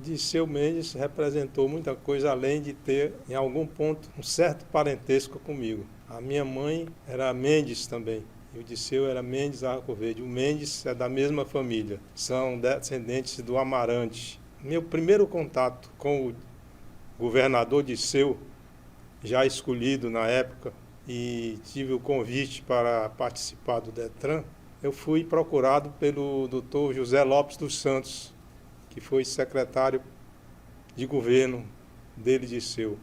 Disseu Mendes representou muita coisa, além de ter, em algum ponto, um certo parentesco comigo. A minha mãe era Mendes também, e o Disseu era Mendes Arco Verde. O Mendes é da mesma família, são descendentes do Amarante. Meu primeiro contato com o governador Disseu, já escolhido na época, e tive o convite para participar do DETRAN, eu fui procurado pelo Dr. José Lopes dos Santos, que foi secretário de governo dele, Disseu,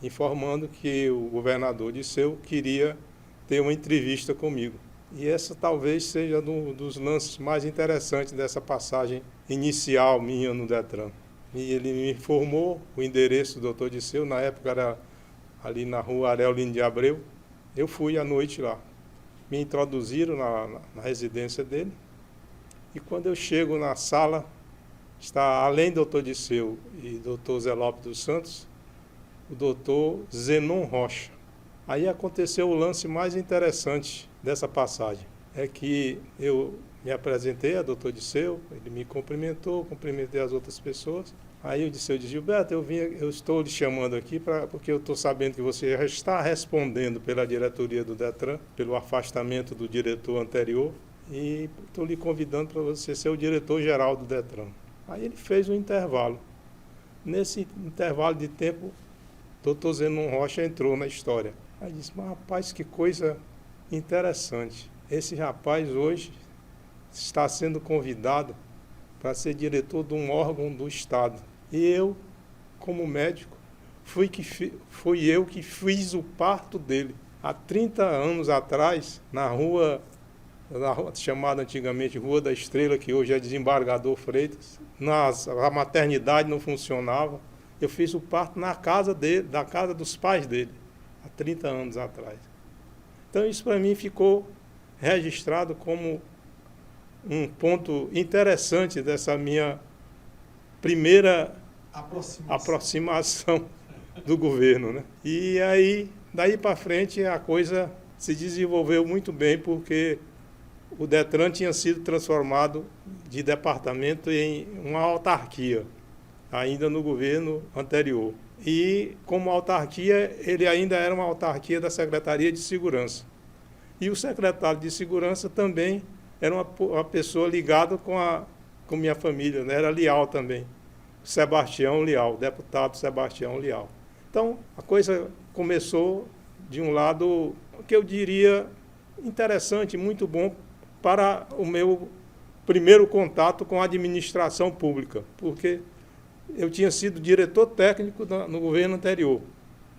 informando que o governador Disseu queria ter uma entrevista comigo. E essa talvez seja um dos lances mais interessantes dessa passagem inicial minha no DETRAN. E ele me informou o endereço do Dr. Disseu, na época era ali na rua Aurelino de Abreu. Eu fui à noite lá. Me introduziram na residência dele. E quando eu chego na sala, está, além do Dr. Disseu e Dr. Zé Lopes dos Santos, o Dr. Zenon Rocha. Aí aconteceu o lance mais interessante dessa passagem. É que eu me apresentei a Dr. Disseu, ele me cumprimentou, cumprimentei as outras pessoas. Aí o Disseu disse: Gilberto, eu estou lhe chamando aqui porque eu estou sabendo que você já está respondendo pela diretoria do DETRAN, pelo afastamento do diretor anterior, e estou lhe convidando para você ser o diretor-geral do DETRAN. Aí ele fez um intervalo. Nesse intervalo de tempo, o Dr. Zenon Rocha entrou na história. Aí disse: mas rapaz, que coisa interessante. Esse rapaz hoje está sendo convidado para ser diretor de um órgão do Estado. E eu, como médico, fui eu que fiz o parto dele. Há 30 anos atrás, na rua chamada antigamente Rua da Estrela, que hoje é Desembargador Freitas, a maternidade não funcionava. Eu fiz o parto na casa dele, da casa dos pais dele, há 30 anos atrás. Então isso para mim ficou registrado como um ponto interessante dessa minha primeira aproximação do governo, né? E aí, daí para frente, a coisa se desenvolveu muito bem, porque o DETRAN tinha sido transformado de departamento em uma autarquia, ainda no governo anterior. E, como autarquia, ele ainda era uma autarquia da Secretaria de Segurança. E o secretário de Segurança também era uma pessoa ligada com minha família, né? Era Leal também, Sebastião Leal, deputado Sebastião Leal. Então, a coisa começou de um lado que eu diria interessante, muito bom para o meu primeiro contato com a administração pública, porque eu tinha sido diretor técnico no governo anterior,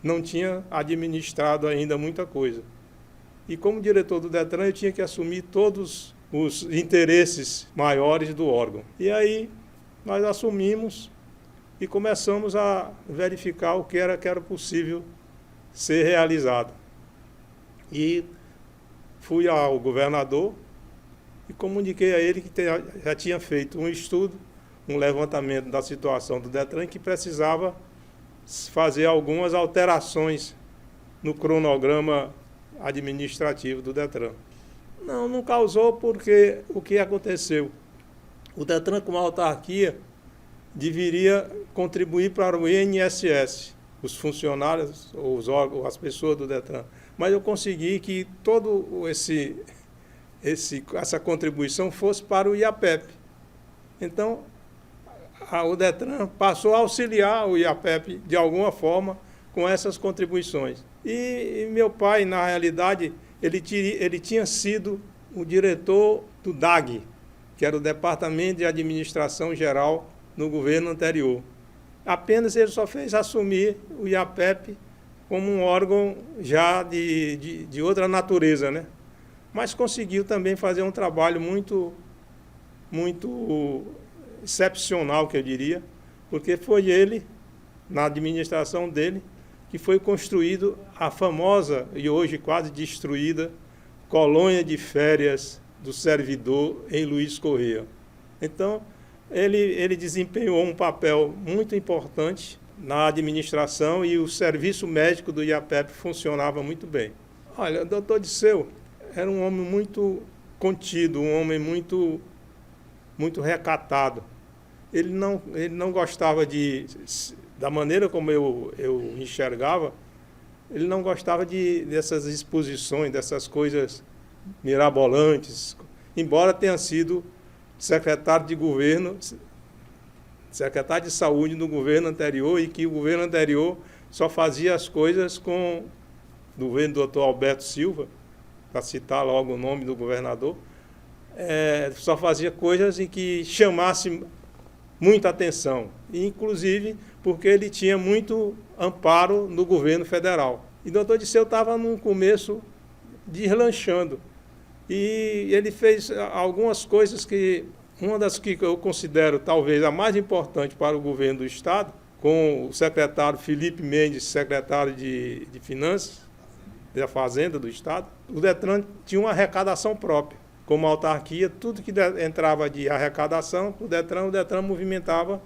não tinha administrado ainda muita coisa. E como diretor do DETRAN, eu tinha que assumir todos os interesses maiores do órgão. E aí nós assumimos e começamos a verificar o que era possível ser realizado. E fui ao governador e comuniquei a ele que já tinha feito um estudo, um levantamento da situação do DETRAN, que precisava fazer algumas alterações no cronograma administrativo do DETRAN. Não causou, porque o que aconteceu? O DETRAN, como autarquia, deveria contribuir para o INSS, os funcionários, os órgãos, as pessoas do DETRAN. Mas eu consegui que todo essa contribuição fosse para o IAPEP. Então, o DETRAN passou a auxiliar o IAPEP de alguma forma com essas contribuições. E meu pai, na realidade, ele tinha sido o diretor do DAG, que era o Departamento de Administração Geral no governo anterior. Apenas ele só fez assumir o IAPEP como um órgão já de outra natureza, né? Mas conseguiu também fazer um trabalho muito excepcional, que eu diria, porque foi ele, na administração dele, que foi construído a famosa e hoje quase destruída colônia de férias do servidor em Luiz Correia. Então, ele desempenhou um papel muito importante na administração e o serviço médico do IAPEP funcionava muito bem. Olha, o doutor Disseu era um homem muito contido, um homem muito recatado. ele não gostava da maneira como eu enxergava, ele não gostava dessas exposições, dessas coisas mirabolantes, embora tenha sido secretário de governo, secretário de saúde no governo anterior, e que o governo anterior só fazia as coisas com o governo do Dr. Alberto Silva, para citar logo o nome do governador, só fazia coisas em que chamasse muita atenção, inclusive porque ele tinha muito amparo no governo federal. E o doutor Disseu estava num começo deslanchando. E ele fez algumas coisas que, uma das que eu considero talvez a mais importante para o governo do Estado, com o secretário Felipe Mendes, secretário de Finanças, da Fazenda do Estado, o DETRAN tinha uma arrecadação própria. Como autarquia, tudo que entrava de arrecadação, o DETRAN movimentava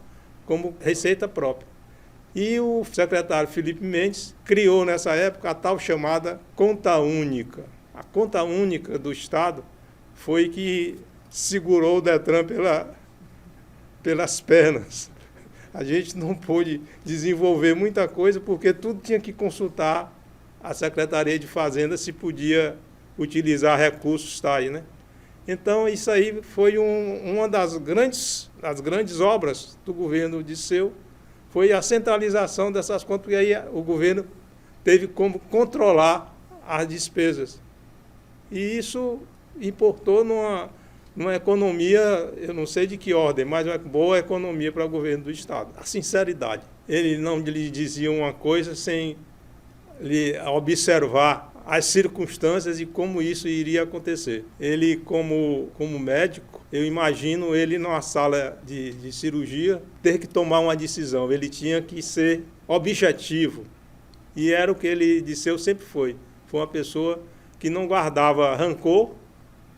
como receita própria. E o secretário Felipe Mendes criou nessa época a tal chamada Conta Única. A Conta Única do Estado foi que segurou o DETRAN pelas pernas. A gente não pôde desenvolver muita coisa porque tudo tinha que consultar a Secretaria de Fazenda se podia utilizar recursos aí, né? Então, isso aí foi uma das grandes obras do governo Disseu, foi a centralização dessas contas, porque aí o governo teve como controlar as despesas. E isso importou numa economia, eu não sei de que ordem, mas uma boa economia para o governo do Estado. A sinceridade. Ele não lhe dizia uma coisa sem lhe observar as circunstâncias e como isso iria acontecer. Ele, como médico, eu imagino ele numa sala de cirurgia ter que tomar uma decisão. Ele tinha que ser objetivo. E era o que ele Disseu sempre foi. Foi uma pessoa que não guardava rancor,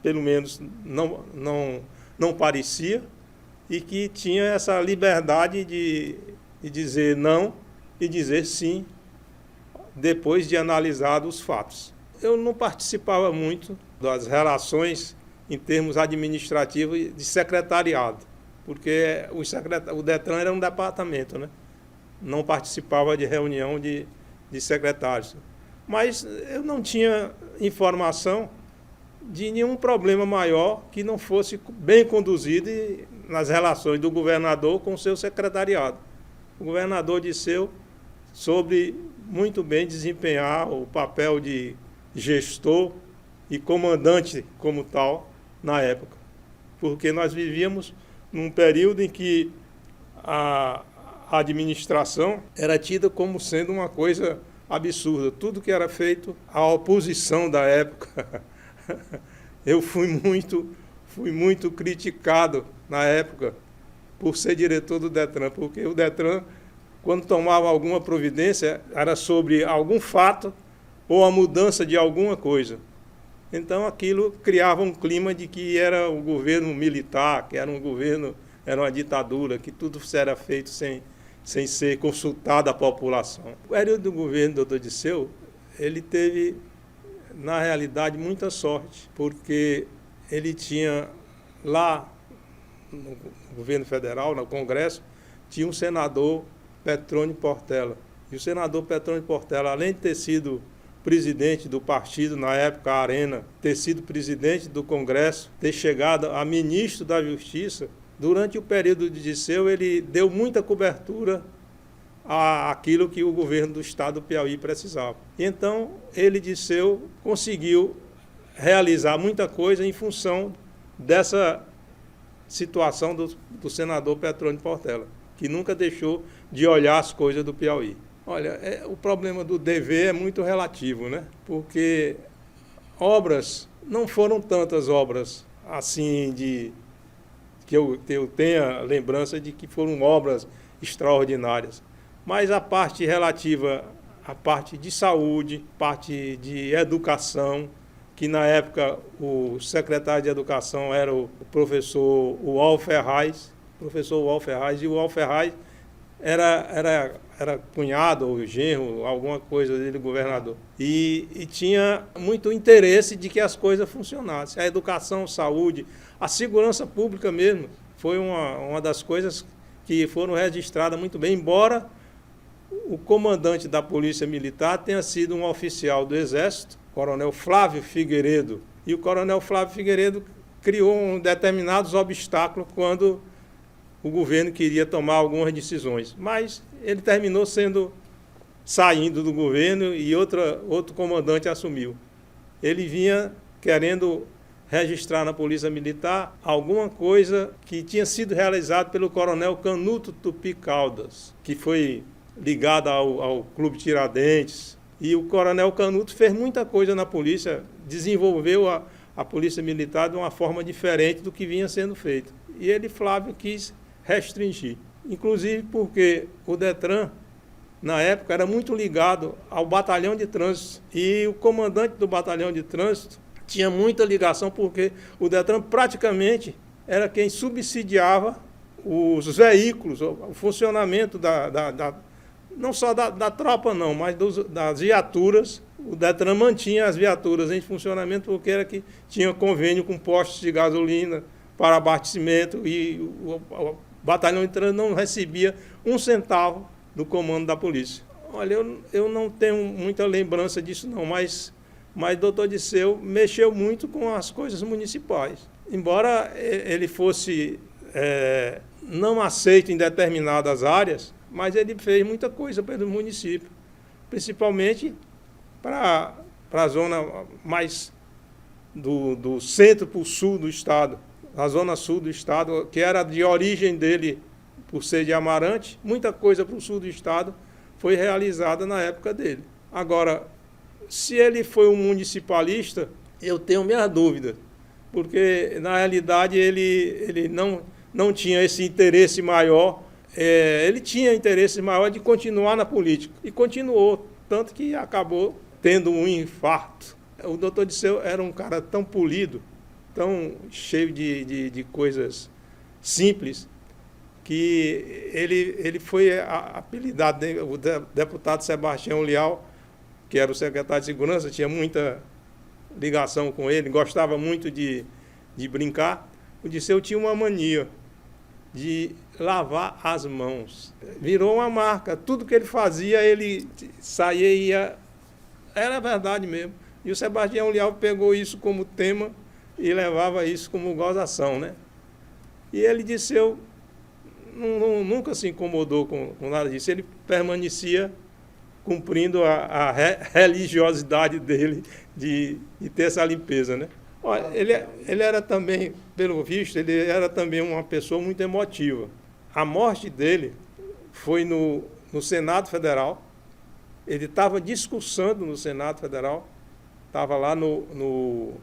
pelo menos não parecia, e que tinha essa liberdade de dizer não e dizer sim, depois de analisar os fatos. Eu não participava muito das relações em termos administrativos de secretariado, porque o DETRAN era um departamento, né? Não participava de reunião de secretários. Mas eu não tinha informação de nenhum problema maior que não fosse bem conduzido nas relações do governador com o seu secretariado. O governador Disseu soube muito bem desempenhar o papel de gestor e comandante como tal na época, porque nós vivíamos num período em que a administração era tida como sendo uma coisa absurda. Tudo que era feito, a oposição da época. Eu fui muito criticado na época por ser diretor do DETRAN, porque o DETRAN, quando tomava alguma providência, era sobre algum fato ou a mudança de alguma coisa. Então aquilo criava um clima de que era um governo militar, que era uma ditadura, que tudo era feito sem ser consultada a população. O período do governo do Dr. Disseu, ele teve, na realidade, muita sorte, porque ele tinha lá no governo federal, no Congresso, tinha um senador, Petrônio Portela. E o senador Petrônio Portela, além de ter sido presidente do partido na época, a Arena, ter sido presidente do Congresso, ter chegado a ministro da Justiça, durante o período de Disseu, ele deu muita cobertura àquilo que o governo do Estado do Piauí precisava. E então, ele, Disseu, conseguiu realizar muita coisa em função dessa situação do senador Petrônio Portela, que nunca deixou de olhar as coisas do Piauí. Olha, o problema do dever é muito relativo, né? Porque obras, não foram tantas obras assim que eu tenha lembrança de que foram obras extraordinárias. Mas a parte relativa à parte de saúde, parte de educação, que na época o secretário de Educação era o professor Uol Ferraz, e o Uol Ferraz era cunhado ou genro, alguma coisa dele, governador. E tinha muito interesse de que as coisas funcionassem. A educação, a saúde, a segurança pública mesmo, foi uma das coisas que foram registradas muito bem, embora o comandante da Polícia Militar tenha sido um oficial do Exército, Coronel Flávio Figueiredo. E o Coronel Flávio Figueiredo criou determinados obstáculos quando o governo queria tomar algumas decisões. Mas ele terminou saindo do governo e outro comandante assumiu. Ele vinha querendo registrar na Polícia Militar alguma coisa que tinha sido realizada pelo Coronel Canuto Tupi Caldas, que foi ligado ao Clube Tiradentes. E o Coronel Canuto fez muita coisa na polícia, desenvolveu a Polícia Militar de uma forma diferente do que vinha sendo feito. E ele, Flávio, quis restringir. Inclusive porque o Detran, na época, era muito ligado ao batalhão de trânsito. E o comandante do batalhão de trânsito tinha muita ligação, porque o Detran praticamente era quem subsidiava os veículos, o funcionamento não só da tropa, não, mas das viaturas. O Detran mantinha as viaturas em funcionamento porque era que tinha convênio com postos de gasolina para abastecimento e o batalhão de trânsito não recebia um centavo do comando da polícia. Olha, eu não tenho muita lembrança disso, não, mas doutor Disseu mexeu muito com as coisas municipais. Embora ele fosse não aceito em determinadas áreas, mas ele fez muita coisa pelo município, principalmente para a zona mais do centro para o sul do estado, a zona sul do estado, que era de origem dele, por ser de Amarante. Muita coisa para o sul do estado foi realizada na época dele. Agora, se ele foi um municipalista, eu tenho minhas dúvidas, porque, na realidade, ele não tinha esse interesse maior. Ele tinha interesse maior de continuar na política, e continuou, tanto que acabou tendo um infarto. O doutor Disseu era um cara tão polido, tão cheio de coisas simples, que ele foi apelidado, o deputado Sebastião Leal, que era o secretário de Segurança, tinha muita ligação com ele, gostava muito de brincar. O Disseu tinha uma mania de lavar as mãos. Virou uma marca. Tudo que ele fazia, ele saía e ia. Era verdade mesmo. E o Sebastião Leal pegou isso como tema e levava isso como gozação, né? E ele Disseu nunca se incomodou com nada disso. Ele permanecia cumprindo a religiosidade dele de ter essa limpeza, né? Olha, ele era também, pelo visto, ele era também uma pessoa muito emotiva. A morte dele foi no Senado Federal. Ele estava discursando no Senado Federal, estava lá no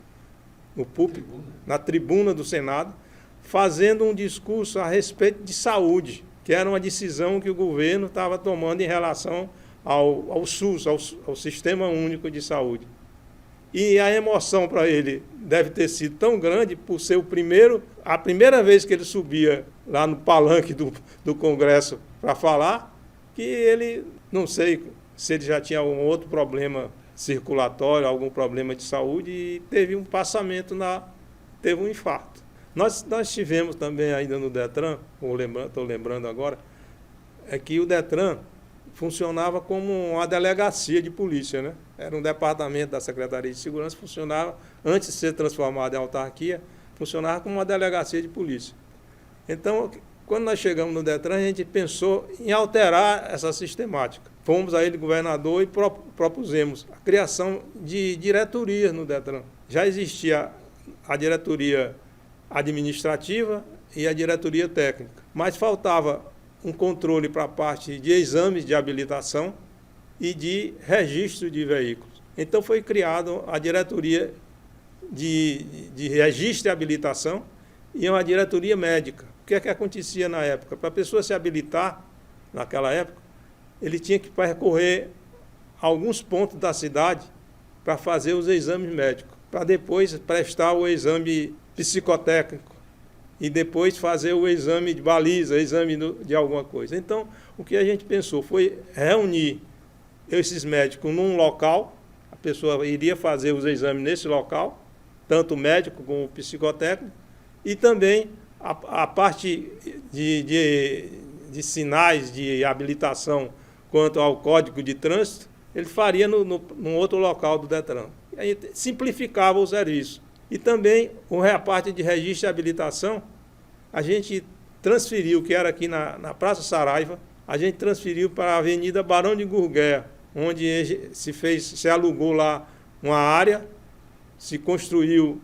púlpito, na tribuna do Senado, fazendo um discurso a respeito de saúde, que era uma decisão que o governo estava tomando em relação ao SUS, ao Sistema Único de Saúde. E a emoção para ele deve ter sido tão grande por ser a primeira vez que ele subia lá no palanque do Congresso para falar, que ele, não sei se ele já tinha algum outro problema circulatório, algum problema de saúde, e teve um passamento, teve um infarto. Nós tivemos também ainda no Detran, estou lembrando agora, que o Detran funcionava como uma delegacia de polícia, né? Era um departamento da Secretaria de Segurança, funcionava, antes de ser transformado em autarquia, funcionava como uma delegacia de polícia. Então, quando nós chegamos no Detran, a gente pensou em alterar essa sistemática. Fomos a ele, governador, e propusemos a criação de diretorias no Detran. Já existia a diretoria administrativa e a diretoria técnica, mas faltava um controle para a parte de exames de habilitação e de registro de veículos. Então foi criada a diretoria de registro e habilitação e uma diretoria médica. O que é que acontecia na época? Para a pessoa se habilitar, naquela época, ele tinha que percorrer alguns pontos da cidade para fazer os exames médicos, para depois prestar o exame psicotécnico e depois fazer o exame de baliza, exame de alguma coisa. Então, o que a gente pensou foi reunir esses médicos num local, a pessoa iria fazer os exames nesse local, tanto o médico como o psicotécnico, e também a parte de sinais de habilitação quanto ao Código de Trânsito, ele faria num outro local do Detran. E aí simplificava o serviço. E também a parte de registro e habilitação, a gente transferiu, que era aqui na Praça Saraiva, a gente transferiu para a Avenida Barão de Gurgueia, onde se alugou lá uma área, se construiu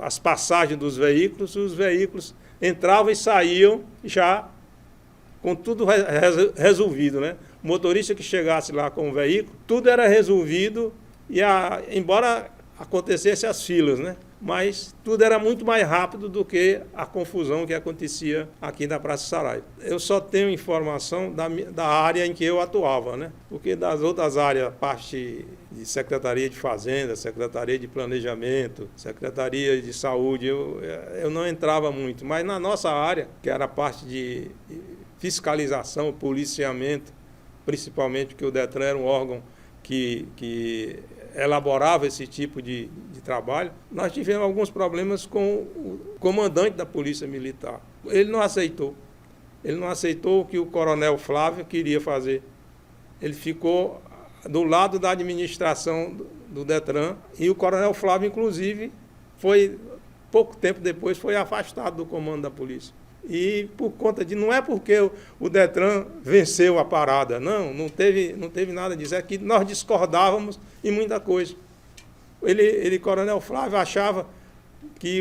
as passagens dos veículos, e os veículos entravam e saíam já com tudo resolvido, né? O motorista que chegasse lá com o veículo, tudo era resolvido, embora acontecesse as filas, né? Mas tudo era muito mais rápido do que a confusão que acontecia aqui na Praça Saraiva. Eu só tenho informação da área em que eu atuava, né? Porque das outras áreas, parte de Secretaria de Fazenda, Secretaria de Planejamento, Secretaria de Saúde, eu não entrava muito. Mas na nossa área, que era a parte de fiscalização, policiamento, principalmente porque o Detran era um órgão que elaborava esse tipo de trabalho, nós tivemos alguns problemas com o comandante da Polícia Militar. Ele não aceitou o que o Coronel Flávio queria fazer. Ele ficou do lado da administração do Detran e o Coronel Flávio, inclusive, pouco tempo depois, foi afastado do comando da polícia. E por conta não é porque o Detran venceu a parada, não teve nada disso, é que nós discordávamos em muita coisa. Coronel Flávio, achava que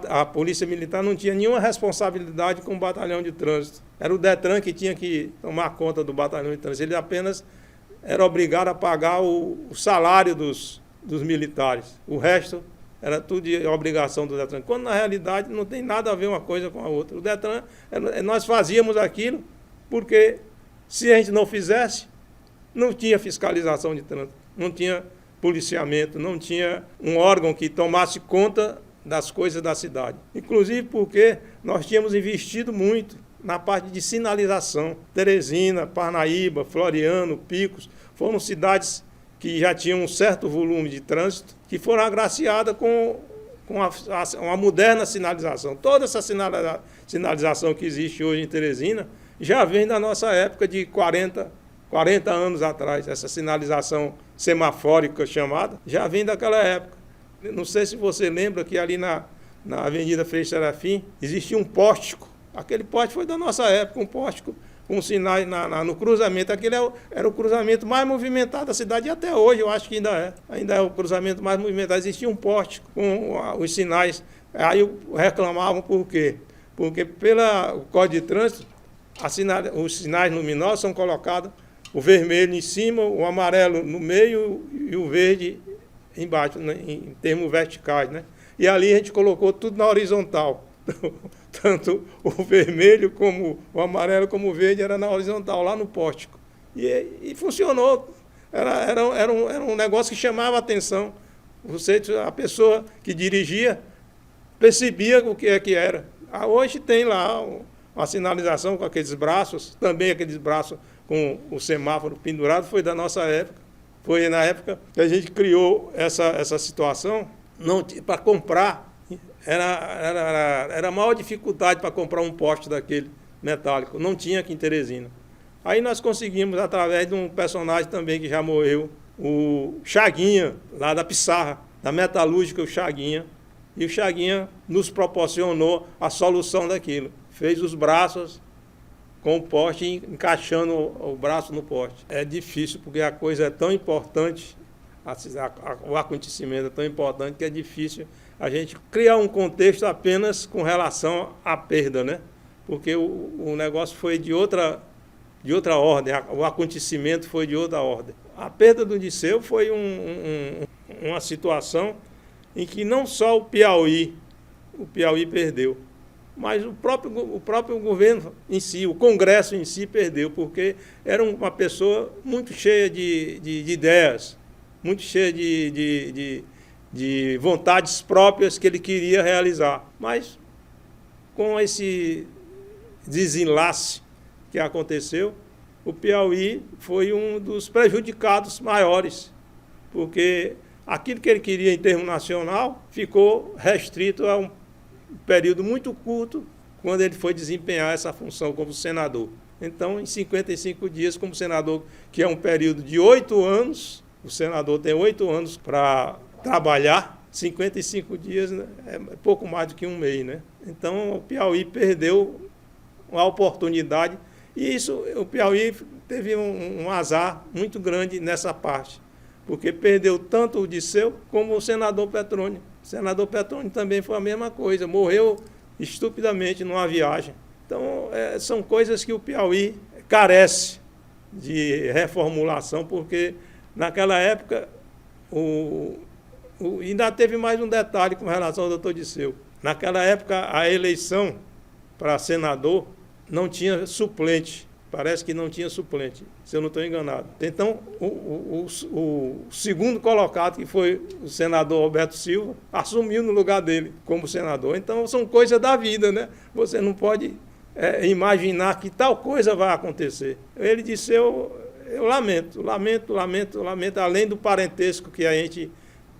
a Polícia Militar não tinha nenhuma responsabilidade com o batalhão de trânsito. Era o Detran que tinha que tomar conta do batalhão de trânsito. Ele apenas era obrigado a pagar o salário dos militares. O resto era tudo de obrigação do Detran, quando na realidade não tem nada a ver uma coisa com a outra. O Detran, nós fazíamos aquilo porque se a gente não fizesse, não tinha fiscalização de trânsito, não tinha policiamento, não tinha um órgão que tomasse conta das coisas da cidade. Inclusive porque nós tínhamos investido muito na parte de sinalização. Teresina, Parnaíba, Floriano, Picos, foram cidades que já tinham um certo volume de trânsito, que foram agraciadas com uma moderna sinalização. Toda essa sinalização que existe hoje em Teresina já vem da nossa época de 40 anos atrás. Essa sinalização semafórica chamada já vem daquela época. Não sei se você lembra que ali na Avenida Frei Serafim existia um pórtico. Aquele pórtico foi da nossa época, um pórtico com sinais no cruzamento. Aquele era o cruzamento mais movimentado da cidade, e até hoje eu acho que ainda é o cruzamento mais movimentado. Existia um pórtico com os sinais. Aí reclamavam por quê? Porque pelo Código de Trânsito, os sinais luminosos são colocados o vermelho em cima, o amarelo no meio e o verde embaixo, né, em termos verticais, né? E ali a gente colocou tudo na horizontal. Tanto o vermelho como o amarelo como o verde era na horizontal, lá no pórtico. E funcionou. Era um negócio que chamava a atenção. A pessoa que dirigia percebia o que é que era. Hoje tem lá uma sinalização com aqueles braços, também aqueles braços com o semáforo pendurado, foi da nossa época. Foi na época que a gente criou essa situação, para comprar. Era a maior dificuldade para comprar um poste daquele metálico. Não tinha aqui em Teresina. Aí nós conseguimos, através de um personagem também que já morreu, o Chaguinha, lá da Pissarra, da metalúrgica, o Chaguinha. E o Chaguinha nos proporcionou a solução daquilo. Fez os braços com o poste, encaixando o braço no poste. É difícil, porque a coisa é tão importante, o acontecimento é tão importante que é difícil a gente criar um contexto apenas com relação à perda, né? Porque o negócio foi de outra ordem, o acontecimento foi de outra ordem. A perda do Dirceu foi uma situação em que não só o Piauí perdeu, mas o próprio governo em si, o Congresso em si perdeu, porque era uma pessoa muito cheia de ideias, muito cheia de vontades próprias que ele queria realizar. Mas, com esse desenlace que aconteceu, o Piauí foi um dos prejudicados maiores, porque aquilo que ele queria em termo nacional ficou restrito a um período muito curto quando ele foi desempenhar essa função como senador. Então, em 55 dias, como senador, que é um período de 8 anos, o senador tem 8 anos para trabalhar, 55 dias, né, é pouco mais do que um mês, né? Então, o Piauí perdeu uma oportunidade, e isso, o Piauí teve um azar muito grande nessa parte, porque perdeu tanto o Disseu como o senador Petrônio. O senador Petrônio também foi a mesma coisa, morreu estupidamente numa viagem. Então, são coisas que o Piauí carece de reformulação, porque naquela época, ainda teve mais um detalhe com relação ao doutor Disseu. Naquela época, a eleição para senador não tinha suplente. Parece que não tinha suplente, se eu não estou enganado. Então, o segundo colocado, que foi o senador Alberto Silva, assumiu no lugar dele como senador. Então, são coisas da vida, né? Você não pode imaginar que tal coisa vai acontecer. Ele disse, eu lamento, além do parentesco que a gente,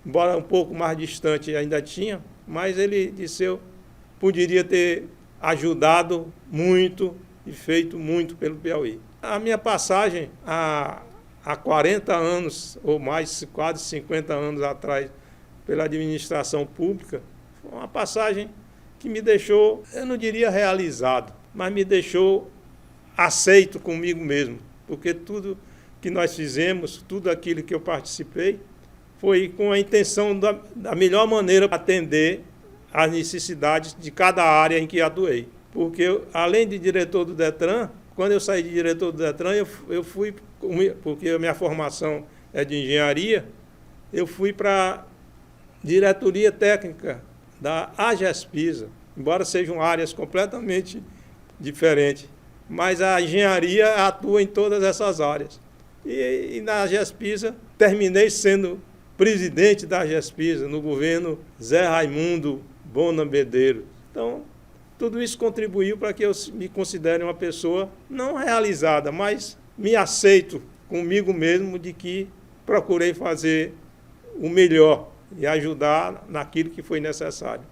embora um pouco mais distante, ainda tinha, mas ele disse, eu poderia ter ajudado muito e feito muito pelo Piauí. A minha passagem há 40 anos, ou mais, quase 50 anos atrás, pela administração pública, foi uma passagem que me deixou, eu não diria realizado, mas me deixou aceito comigo mesmo, porque tudo que nós fizemos, tudo aquilo que eu participei, foi com a intenção da melhor maneira de atender às necessidades de cada área em que atuei. Porque, além de diretor do Detran, quando eu saí de diretor do Detran, eu fui, porque a minha formação é de engenharia, eu fui para a diretoria técnica da AGESPISA, embora sejam áreas completamente diferentes, mas a engenharia atua em todas essas áreas. E na AGESPISA, terminei sendo presidente da AGESPISA, no governo Zé Raimundo Bona Medeiros. Então, tudo isso contribuiu para que eu me considere uma pessoa não realizada, mas me aceito comigo mesmo de que procurei fazer o melhor e ajudar naquilo que foi necessário.